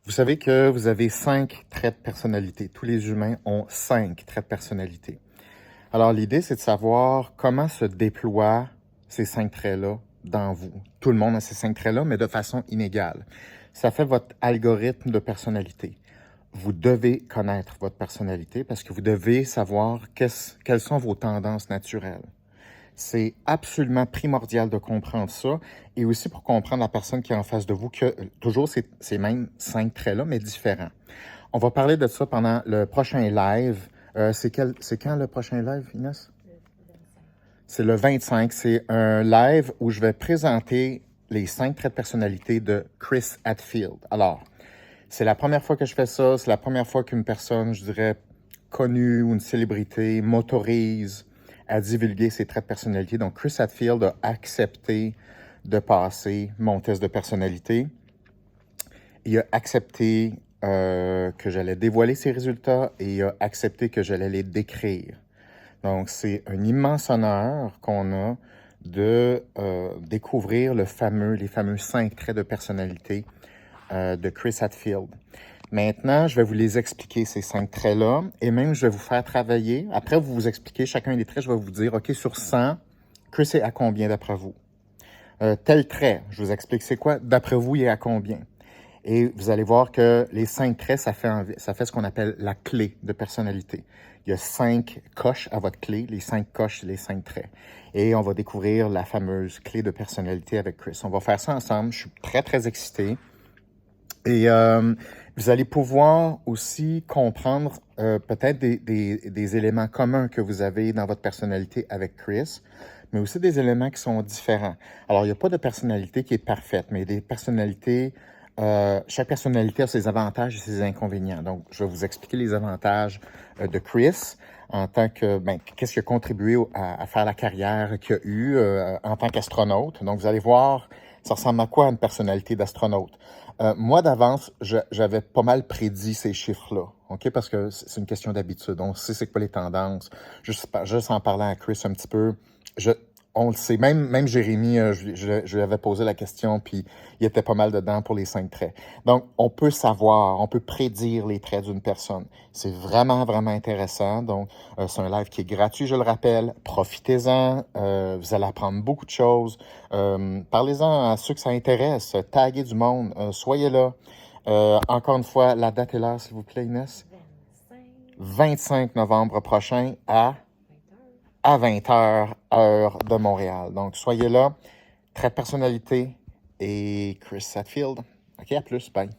Vous savez que vous avez 5 traits de personnalité. Tous les humains ont 5 traits de personnalité. Alors, l'idée, c'est de savoir comment se déploient ces 5 traits-là dans vous. Tout le monde a ces 5 traits-là, mais de façon inégale. Ça fait votre algorithme de personnalité. Vous devez connaître votre personnalité parce que vous devez savoir quelles sont vos tendances naturelles. C'est absolument primordial de comprendre ça et aussi pour comprendre la personne qui est en face de vous, que toujours ces mêmes 5 traits-là, mais différents. On va parler de ça pendant le prochain live. C'est quand le prochain live, Inès? C'est le 25. C'est un live où je vais présenter les 5 traits de personnalité de Chris Hadfield. Alors, c'est la première fois que je fais ça. C'est la première fois qu'une personne, je dirais, connue ou une célébrité m'autorise à divulguer ses traits de personnalité. Donc, Chris Hadfield a accepté de passer mon test de personnalité. Il a accepté que j'allais dévoiler ses résultats et il a accepté que j'allais les décrire. Donc, c'est un immense honneur qu'on a de découvrir les fameux 5 traits de personnalité de Chris Hadfield. Maintenant, je vais vous les expliquer, ces 5 traits-là, et même je vais vous faire travailler. Après, vous expliquer chacun des traits, je vais vous dire, OK, sur 100, Chris est à combien d'après vous? Tel trait, je vous explique c'est quoi, d'après vous, il est à combien? Et vous allez voir que les 5 traits, ça fait ce qu'on appelle la clé de personnalité. Il y a 5 coches à votre clé, les 5 coches, les 5 traits. Et on va découvrir la fameuse clé de personnalité avec Chris. On va faire ça ensemble. Je suis très, très excité. Et vous allez pouvoir aussi comprendre peut-être des éléments communs que vous avez dans votre personnalité avec Chris, mais aussi des éléments qui sont différents. Alors, il n'y a pas de personnalité qui est parfaite, mais des personnalités, chaque personnalité a ses avantages et ses inconvénients. Donc, je vais vous expliquer les avantages de Chris en tant que, qu'est-ce qui a contribué à faire la carrière qu'il a eue en tant qu'astronaute. Donc, vous allez voir, ça ressemble à quoi une personnalité d'astronaute? Moi, d'avance, j'avais pas mal prédit ces chiffres-là, OK? Parce que c'est une question d'habitude. On sait c'est quoi les tendances. Juste en parlant à Chris un petit peu, on le sait. Même Jérémy, je lui avais posé la question, puis il était pas mal dedans pour les 5 traits. Donc, on peut savoir, on peut prédire les traits d'une personne. C'est vraiment, vraiment intéressant. Donc, c'est un live qui est gratuit, je le rappelle. Profitez-en. Vous allez apprendre beaucoup de choses. Parlez-en à ceux que ça intéresse. Taguez du monde. Soyez là. Encore une fois, la date et l'heure, s'il vous plaît, Inès. 25 novembre prochain à 20h, heure de Montréal. Donc, soyez là. Trait de personnalité et Chris Hadfield. OK, à plus. Bye.